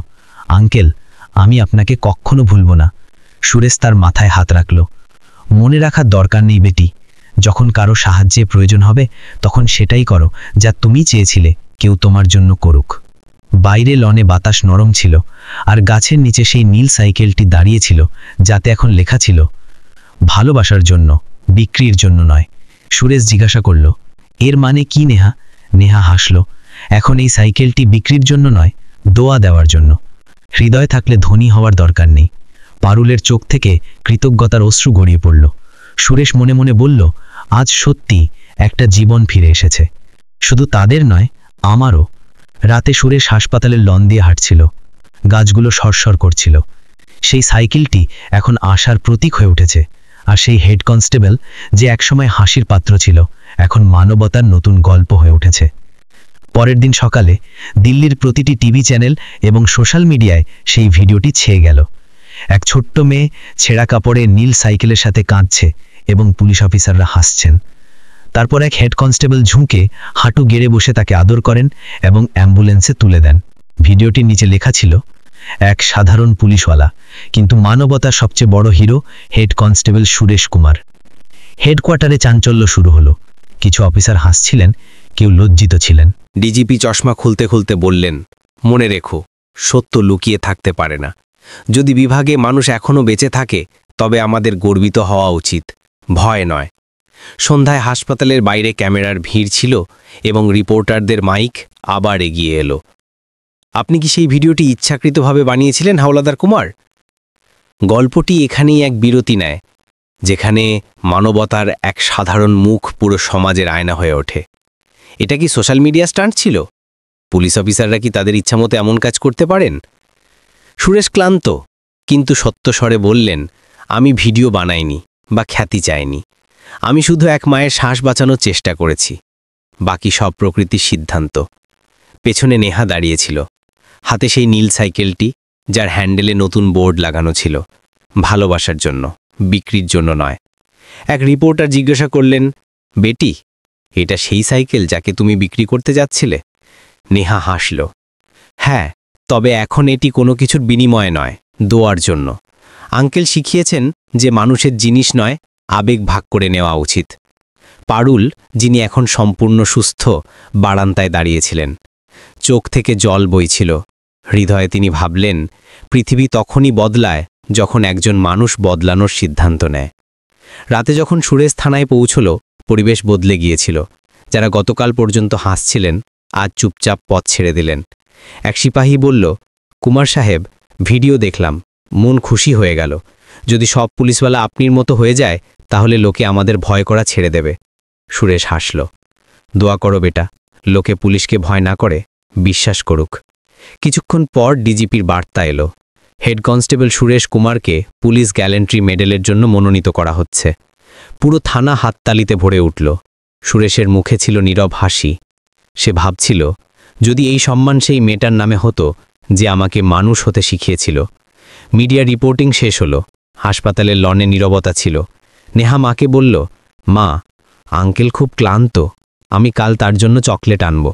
আঙ্কেল, আমি আপনাকে কখনো ভুলব না। সুরেশ তার মাথায় হাত রাখল। মনে রাখার দরকার নেই বেটি, যখন কারো সাহায্যে প্রয়োজন হবে তখন সেটাই করো যা তুমি চেয়েছিলে কেউ তোমার জন্য করুক। বাইরে লনে বাতাস নরম ছিল, আর গাছের নিচে সেই নীল সাইকেলটি দাঁড়িয়েছিল, যাতে এখন লেখা ছিল, ভালোবাসার জন্য, বিক্রির জন্য নয়। সুরেশ জিজ্ঞাসা করল, এর মানে কি নেহা? নেহা হাসল। এখন এই সাইকেলটি বিক্রির জন্য নয়, দোয়া দেওয়ার জন্য। হৃদয় থাকলে ধনী হওয়ার দরকার নেই। পারুলের চোখ থেকে কৃতজ্ঞতার অশ্রু গড়িয়ে পড়ল। সুরেশ মনে মনে বলল, আজ সত্যি একটা জীবন ফিরে এসেছে। শুধু তাদের নয়, আমারও। রাতে সুরেশ হাসপাতালের লন দিয়ে হাঁটছিল। গাছগুলো সরসর করছিল। সেই সাইকেলটি এখন আশার প্রতীক হয়ে উঠেছে, আর সেই হেড কনস্টেবল যে একসময় হাসির পাত্র ছিল, এখন মানবতার নতুন গল্প হয়ে উঠেছে। পরের দিন সকালে দিল্লির প্রতিটি টিভি চ্যানেল এবং সোশ্যাল মিডিয়ায় সেই ভিডিওটি ছেয়ে গেল। এক ছোট্ট মেয়ে ছেঁড়া কাপড়ে নীল সাইকেলের সাথে কাঁদছে এবং পুলিশ অফিসাররা হাসছেন। তারপর এক হেড কনস্টেবল ঝুঁকে হাঁটু গেড়ে বসে তাকে আদর করেন এবং অ্যাম্বুলেন্সে তুলে দেন। ভিডিওটির নিচে লেখা ছিল, এক সাধারণ পুলিশওয়ালা, কিন্তু মানবতার সবচেয়ে বড় hero head constable Suresh Kumar. হেডকোয়ার্টারে চাঞ্চল্য শুরু হলো। কিছু অফিসার হাসছিলেন, কেউ লজ্জিত ছিলেন। ডিজিপি চশমা খুলতে খুলতে বললেন, মনে রেখো, সত্য লুকিয়ে থাকতে পারে না। যদি বিভাগে মানুষ এখনও বেঁচে থাকে, তবে আমাদের গর্বিত হওয়া উচিত, ভয় নয়। সন্ধ্যায় হাসপাতালের বাইরে ক্যামেরার ভিড় ছিল এবং রিপোর্টারদের মাইক আবার এগিয়ে এলো। আপনি কি সেই ভিডিওটি ইচ্ছাকৃতভাবে বানিয়েছিলেন, হাওলাদার কুমার? গল্পটি এখানেই এক বিরতি নেয়, যেখানে মানবতার এক সাধারণ মুখ পুরো সমাজের আয়না হয়ে ওঠে। এটা কি সোশ্যাল মিডিয়া স্টান্ট ছিল? পুলিশ অফিসাররা কি তাদের ইচ্ছামতো এমন কাজ করতে পারেন? সুরেশ ক্লান্ত, কিন্তু সত্য স্বরে বললেন, আমি ভিডিও বানাইনি বা খ্যাতি চাইনি। আমি শুধু এক মায়ের শ্বাস বাঁচানোর চেষ্টা করেছি। বাকি সব প্রকৃতির সিদ্ধান্ত। পেছনে নেহা দাঁড়িয়েছিল, হাতে সেই নীল সাইকেলটি, যার হ্যান্ডেলে নতুন বোর্ড লাগানো ছিল, ভালোবাসার জন্য, বিক্রির জন্য নয়। এক রিপোর্টার জিজ্ঞাসা করলেন, বেটি, এটা সেই সাইকেল যাকে তুমি বিক্রি করতে যাচ্ছিলে? নেহা হাসল, হ্যাঁ, তবে এখন এটি কোনো কিছুর বিনিময়ে নয়, দোয়ার জন্য। আঙ্কেল শিখিয়েছেন যে মানুষের জিনিস নয়, আবেগ ভাগ করে নেওয়া উচিত। পারুল, যিনি এখন সম্পূর্ণ সুস্থ, বারান্দায় দাঁড়িয়েছিলেন। চোখ থেকে জল বইছিল। হৃদয়ে তিনি ভাবলেন, পৃথিবী তখনই বদলায় যখন একজন মানুষ বদলানোর সিদ্ধান্ত নেয়। রাতে যখন সুরেশ থানায় পৌঁছল, পরিবেশ বদলে গিয়েছিল। যারা গতকাল পর্যন্ত হাসছিলেন, আজ চুপচাপ পথ ছেড়ে দিলেন। এক সিপাহী বলল, কুমার সাহেব, ভিডিও দেখলাম, মন খুশি হয়ে গেল। যদি সব পুলিশওয়ালা আপনির মতো হয়ে যায়, তাহলে লোকে আমাদের ভয় করা ছেড়ে দেবে। সুরেশ হাসল, দোয়া করো বেটা, লোকে পুলিশকে ভয় না করে, বিশ্বাস করুক। কিছুক্ষণ পর ডিজিপির বার্তা এলো, হেড কনস্টেবল সুরেশ কুমারকে পুলিশ গ্যালেন্ট্রি মেডেলের জন্য মনোনীত করা হচ্ছে। পুরো থানা হাততালিতে ভরে উঠল। সুরেশের মুখে ছিল নীরব হাসি। সে ভাবছিল, যদি এই সম্মান সেই মেয়েটার নামে হতো যে আমাকে মানুষ হতে শিখিয়েছিল। মিডিয়া রিপোর্টিং শেষ হলো। হাসপাতালের লনে নীরবতা ছিল। নেহা মাকে বলল, মা, আঙ্কেল খুব ক্লান্ত, আমি কাল তার জন্য চকলেট আনব।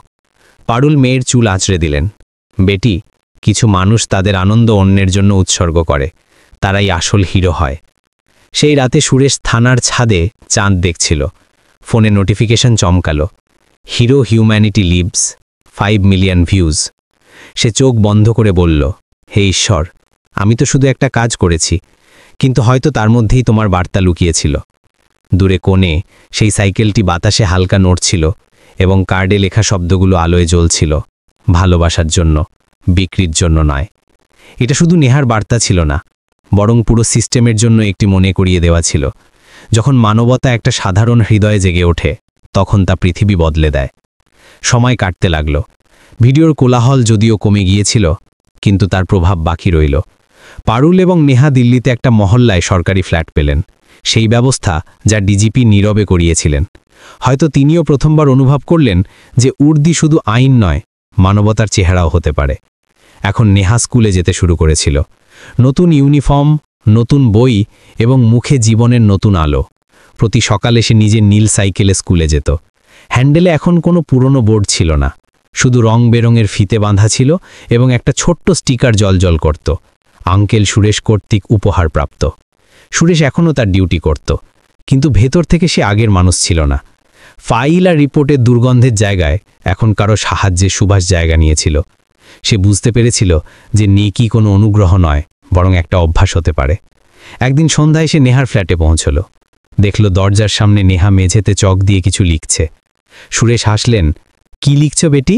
পারুল মেয়ের চুল আঁচড়ে দিলেন, বেটি, কিছু মানুষ তাদের আনন্দ অন্যের জন্য উৎসর্গ করে, তারাই আসল হিরো হয়। সেই রাতে সুরেশ থানার ছাদে চাঁদ দেখছিল। ফোনে নোটিফিকেশন চমকালো, hero humanity lives, 5 million views. সে চোখ বন্ধ করে বলল, হে ঈশ্বর, আমি তো শুধু একটা কাজ করেছি, কিন্তু হয়তো তার মধ্যেই তোমার বার্তা লুকিয়েছিল। দূরে কোণে সেই সাইকেলটি বাতাসে হালকা নড়ছিল এবং কার্ডে লেখা শব্দগুলো আলোয় জ্বলছিল, ভালোবাসার জন্য, বিক্রির জন্য নয়। এটা শুধু নেহার বার্তা ছিল না, বরং পুরো সিস্টেমের জন্য একটি মনে করিয়ে দেওয়া ছিল। যখন মানবতা একটা সাধারণ হৃদয়ে জেগে ওঠে, তখন তা পৃথিবী বদলে দেয়। সময় কাটতে লাগল। ভিডিওর কোলাহল যদিও কমে গিয়েছিল, কিন্তু তার প্রভাব বাকি রইল। পারুল এবং নেহা দিল্লিতে একটা মহল্লায় সরকারি ফ্ল্যাট পেলেন, সেই ব্যবস্থা যা ডিজিপি নীরবে করিয়েছিলেন। হয়তো তিনিও প্রথমবার অনুভব করলেন যে উর্দি শুধু আইন নয়, মানবতার চেহারাও হতে পারে। এখন নেহা স্কুলে যেতে শুরু করেছিল। নতুন ইউনিফর্ম, নতুন বই এবং মুখে জীবনের নতুন আলো। প্রতি সকালে সে নিজের নীল সাইকেলে স্কুলে যেত। হ্যান্ডেলে এখন কোনো পুরনো বোর্ড ছিল না, শুধু রং বেরঙের ফিতে বাঁধা ছিল এবং একটা ছোট্ট স্টিকার জলজল করত, আঙ্কেল সুরেশ কর্তৃক উপহারপ্রাপ্ত। সুরেশ এখনও তার ডিউটি করত, কিন্তু ভেতর থেকে সে আগের মানুষ ছিল না। ফাইল আর রিপোর্টের দুর্গন্ধের জায়গায় এখন কারো সাহায্যে সুভাষ জায়গা নিয়েছিল। সে বুঝতে পেরেছিল যে নেকি কোনো অনুগ্রহ নয়, বরং একটা অভ্যাস হতে পারে। একদিন সন্ধ্যায় সে নেহার ফ্ল্যাটে পৌঁছল। দেখল দরজার সামনে নেহা মেঝেতে চক দিয়ে কিছু লিখছে। সুরেশ হাসলেন, কি লিখছ বেটি?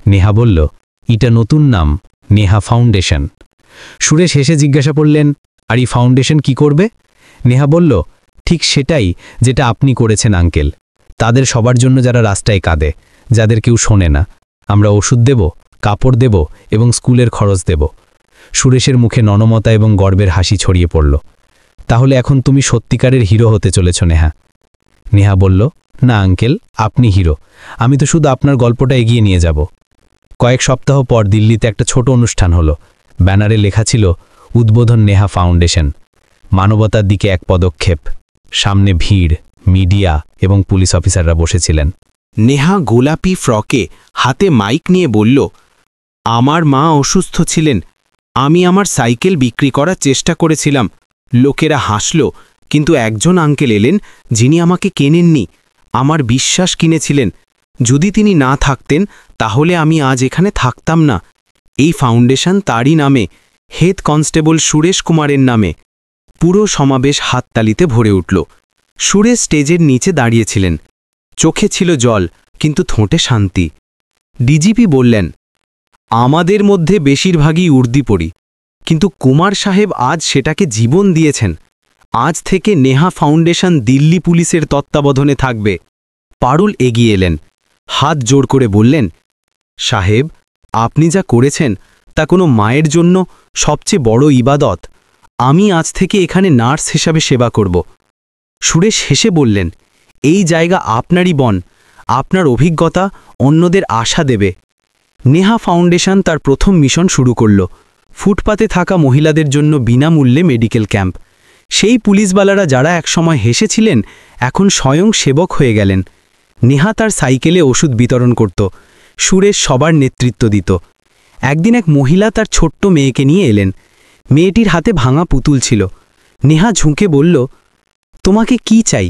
নেহা বলল, এটা নতুন নাম, নেহা ফাউন্ডেশন। সুরেশ হেসে জিজ্ঞাসা করলেন, আর এই ফাউন্ডেশন কি করবে? নেহা বলল, ঠিক সেটাই যেটা আপনি করেছেন আঙ্কেল, তাদের সবার জন্য যারা রাস্তায় কাঁদে, যাদের কেউ শোনে না। আমরা ওষুধ দেব, কাপড় দেব এবং স্কুলের খরচ দেব। সুরেশের মুখে ননমতা এবং গর্বের হাসি ছড়িয়ে পড়ল। তাহলে এখন তুমি সত্যিকারের হিরো হতে চলেছ নেহা। নেহা বলল, না আঙ্কেল, আপনি হিরো, আমি তো শুধু আপনার গল্পটা এগিয়ে নিয়ে যাব। কয়েক সপ্তাহ পর দিল্লিতে একটা ছোট অনুষ্ঠান হলো। ব্যানারে লেখা ছিল, উদ্বোধন নেহা ফাউন্ডেশন, মানবতার দিকে এক পদক্ষেপ। সামনে ভিড়, মিডিয়া এবং পুলিশ অফিসাররা বসেছিলেন। নেহা গোলাপি ফ্রকে হাতে মাইক নিয়ে বলল, আমার মা অসুস্থ ছিলেন, আমি আমার সাইকেল বিক্রি করার চেষ্টা করেছিলাম। লোকেরা হাসল, কিন্তু একজন আঙ্কেল এলেন যিনি আমাকে কেনেননি, আমার বিশ্বাস কিনেছিলেন। যদি তিনি না থাকতেন তাহলে আমি আজ এখানে থাকতাম না। এই ফাউন্ডেশন তারই নামে, হেড কনস্টেবল সুরেশ কুমারের নামে। পুরো সমাবেশ হাততালিতে ভরে উঠল। সুরেশ স্টেজের নিচে দাঁড়িয়েছিলেন। চোখে ছিল জল, কিন্তু ঠোঁটে শান্তি। ডিজিপি বললেন, আমাদের মধ্যে বেশিরভাগই উর্দি পড়ি, কিন্তু কুমার সাহেব আজ সেটাকে জীবন দিয়েছেন। আজ থেকে নেহা ফাউন্ডেশন দিল্লি পুলিশের তত্ত্বাবধানে থাকবে। পারুল এগিয়ে এলেন, হাত জোর করে বললেন, সাহেব, আপনি যা করেছেন তা কোনো মায়ের জন্য সবচেয়ে বড় ইবাদত। আমি আজ থেকে এখানে নার্স হিসাবে সেবা করব। সুরেশ হেসে বললেন, এই জায়গা আপনারই বন, আপনার অভিজ্ঞতা অন্যদের আশা দেবে। নেহা ফাউন্ডেশন তার প্রথম মিশন শুরু করল। ফুটপাতে থাকা মহিলাদের জন্য বিনামূল্যে মেডিকেল ক্যাম্প। সেই পুলিশওয়ালারা যারা একসময় হেসেছিলেন এখন স্বয়ং সেবক হয়ে গেলেন। নেহা তার সাইকেলে ওষুধ বিতরণ করত, সুরেশ সবার নেতৃত্ব দিত। একদিন এক মহিলা তার ছোট্ট মেয়েকে নিয়ে এলেন। মেয়েটির হাতে ভাঙা পুতুল ছিল। নেহা ঝুঁকে বলল, তোমাকে কি চাই?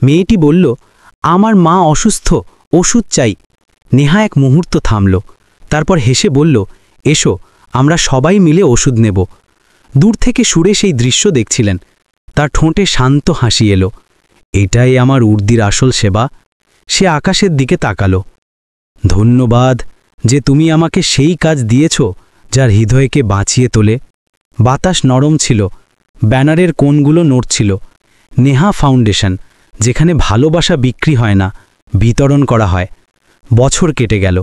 মেয়েটি বলল, আমার মা অসুস্থ, ওষুধ চাই। নেহা এক মুহূর্ত থামল, তারপর হেসে বলল, এসো, আমরা সবাই মিলে ওষুধ নেব। দূর থেকে সুরেশ এই দৃশ্য দেখছিলেন। তার ঠোঁটে শান্ত হাসি এলো। এটাই আমার উর্দির আসল সেবা। সে আকাশের দিকে তাকালো। ধন্যবাদ যে তুমি আমাকে সেই কাজ দিয়েছ যার হৃদয়কে বাঁচিয়ে তোলে। বাতাস নরম ছিল, ব্যানারের কোণগুলো নড়ছিল। নেহা ফাউন্ডেশন, যেখানে ভালোবাসা বিক্রি হয় না, বিতরণ করা হয়। বছর কেটে গেল।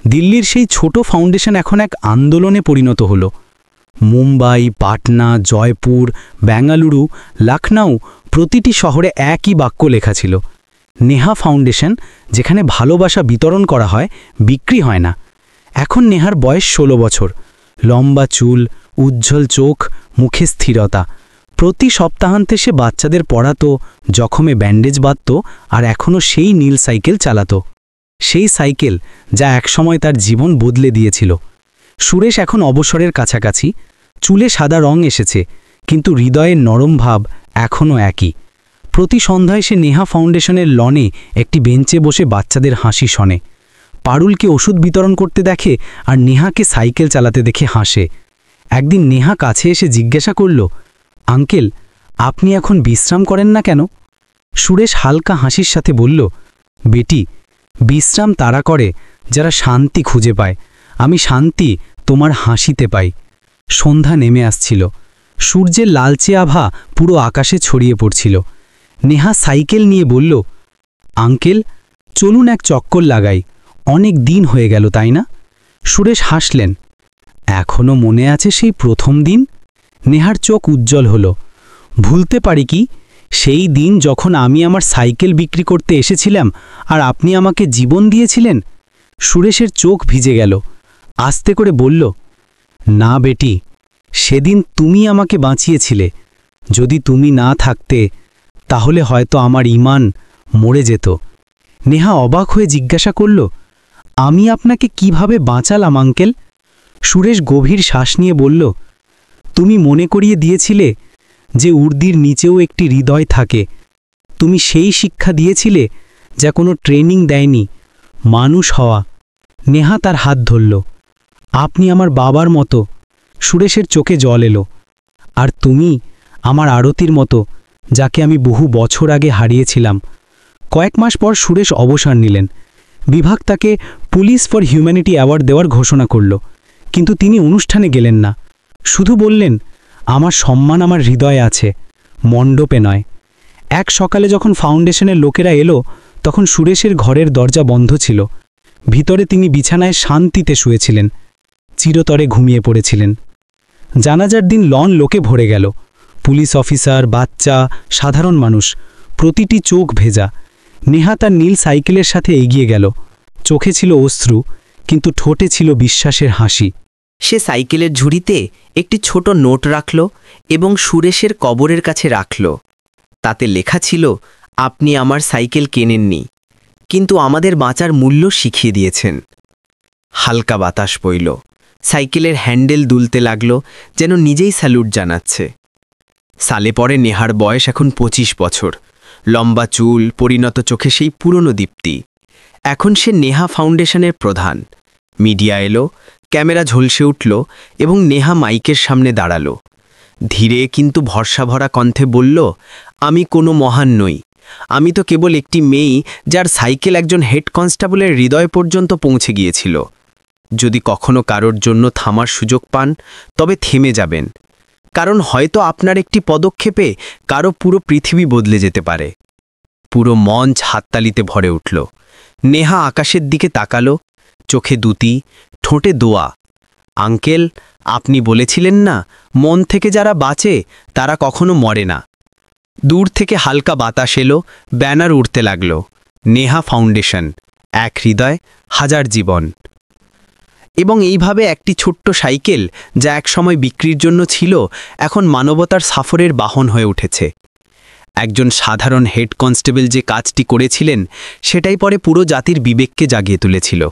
দিল্লির সেই ছোট ফাউন্ডেশন এখন এক আন্দোলনে পরিণত হল। মুম্বাই, পাটনা, জয়পুর, বেঙ্গালুরু, লখনউ, প্রতিটি শহরে একই বাক্য লেখা ছিল, নেহা ফাউন্ডেশন, যেখানে ভালোবাসা বিতরণ করা হয়, বিক্রি হয় না। এখন নেহার বয়স 16 বছর। লম্বা চুল, উজ্জ্বল চোখ, মুখে স্থিরতা। প্রতি সপ্তাহান্তে সে বাচ্চাদের পড়াতো, জখমে ব্যান্ডেজ বাঁধত, আর এখনও সেই নীল সাইকেল চালাতো। সেই সাইকেল যা একসময় তার জীবন বদলে দিয়েছিল। সুরেশ এখন অবসরের কাছাকাছি। চুলে সাদা রং এসেছে, কিন্তু হৃদয়ের নরম ভাব এখনও একই। প্রতি সন্ধ্যায় সে নেহা ফাউন্ডেশনের লনে একটি বেঞ্চে বসে বাচ্চাদের হাসি শোনে। পারুলকে ওষুধ বিতরণ করতে দেখে আর নেহাকে সাইকেল চালাতে দেখে হাসে। একদিন নেহা কাছে এসে জিজ্ঞাসা করল, আঙ্কেল, আপনি এখন বিশ্রাম করেন না কেন? সুরেশ হালকা হাসির সাথে বলল, বেটি, বিশ্রাম তারা করে যারা শান্তি খুঁজে পায়। আমি শান্তি তোমার হাসিতে পাই। সন্ধ্যা নেমে আসছিল। সূর্যের লালচে আভা পুরো আকাশে ছড়িয়ে পড়ছিল। নেহা সাইকেল নিয়ে বলল, আঙ্কেল, চলুন এক চক্কর লাগাই, অনেক দিন হয়ে গেল, তাই না? সুরেশ হাসলেন। এখনও মনে আছে সেই প্রথম দিন? নেহার চোখ উজ্জ্বল হল। ভুলতে পারি কি সেই দিন যখন আমি আমার সাইকেল বিক্রি করতে এসেছিলাম আর আপনি আমাকে জীবন দিয়েছিলেন? সুরেশের চোখ ভিজে গেল। আস্তে করে বলল, না বেটি, সেদিন তুমি আমাকে বাঁচিয়েছিলে। যদি তুমি না থাকতে তাহলে হয়তো আমার ঈমান মরে যেত। নেহা অবাক হয়ে জিজ্ঞাসা করল, আমি আপনাকে কিভাবে বাঁচালাম আঙ্কেল? সুরেশ গভীর শ্বাস নিয়ে বলল, তুমি মনে করিয়ে দিয়েছিলে যে উর্দির নিচেও একটি হৃদয় থাকে। তুমি সেই শিক্ষা দিয়েছিলে যা কোনো ট্রেনিং দেয়নি, মানুষ হওয়া। নেহা তার হাত ধরল। আপনি আমার বাবার মতো। সুরেশের চোখে জল এলো। আর তুমি আমার আরতির মতো, যাকে আমি বহু বছর আগে হারিয়েছিলাম। কয়েক মাস পর সুরেশ অবসর নিলেন। বিভাগ তাকে পুলিশ ফর হিউম্যানিটি অ্যাওয়ার্ড দেওয়ার ঘোষণা করল, কিন্তু তিনি অনুষ্ঠানে গেলেন না। শুধু বললেন, আমার সম্মান আমার হৃদয়ে আছে, মণ্ডপে নয়। এক সকালে যখন ফাউন্ডেশনের লোকেরা এলো, তখন সুরেশের ঘরের দরজা বন্ধ ছিল। ভিতরে তিনি বিছানায় শান্তিতে শুয়েছিলেন, চিরতরে ঘুমিয়ে পড়েছিলেন। জানাজার দিন লন লোকে ভরে গেল। পুলিশ অফিসার, বাচ্চা, সাধারণ মানুষ, প্রতিটি চোখ ভেজা। নেহা তার নীল সাইকেলের সাথে এগিয়ে গেল। চোখে ছিল অশ্রু, কিন্তু ঠোঁটে ছিল বিশ্বাসের হাসি। সে সাইকেলের ঝুড়িতে একটি ছোট নোট রাখল এবং সুরেশের কবরের কাছে রাখল। তাতে লেখা ছিল, আপনি আমার সাইকেল কেনেননি, কিন্তু আমাদের বাঁচার মূল্য শিখিয়ে দিয়েছেন। হালকা বাতাস বইল, সাইকেলের হ্যান্ডেল দুলতে লাগল, যেন নিজেই স্যালুট জানাচ্ছে। সালে পরে নেহার বয়স এখন 25 বছর, লম্বা চুল, পরিণত চোখে সেই পুরনো দীপ্তি। এখন সে নেহা ফাউন্ডেশনের প্রধান। মিডিয়া এলো, ক্যামেরা ঝলসে উঠল এবং নেহা মাইকের সামনে দাঁড়ালো। ধীরে কিন্তু ভরসাভরা কণ্ঠে বলল, আমি কোনো মহান নই, আমি তো কেবল একটি মেয়ে যার সাইকেল একজন হেড কনস্টেবলের হৃদয় পর্যন্ত পৌঁছে গিয়েছিল। যদি কখনো কারোর জন্য থামার সুযোগ পান, তবে থেমে যাবেন, কারণ হয়তো আপনার একটি পদক্ষেপে কারো পুরো পৃথিবী বদলে যেতে পারে। পুরো মঞ্চ হাততালিতে ভরে উঠল। নেহা আকাশের দিকে তাকালো, চোখে দুতি, ঠোঁটে দোয়া। আঙ্কেল, আপনি বলেছিলেন না, মন থেকে যারা বাঁচে তারা কখনো মরে না। দূর থেকে হালকা বাতাস এলো, ব্যানার উড়তে লাগল, নেহা ফাউন্ডেশন, এক হৃদয়, হাজার জীবন। এবং এইভাবে একটি ছোট্ট সাইকেল, যা একসময় বিক্রির জন্য ছিল, এখন মানবতার সফরের বাহন হয়ে উঠেছে। একজন সাধারণ হেড কনস্টেবল যে কাজটি করেছিলেন, সেটাই পরে পুরো জাতির বিবেককে জাগিয়ে তুলেছিল।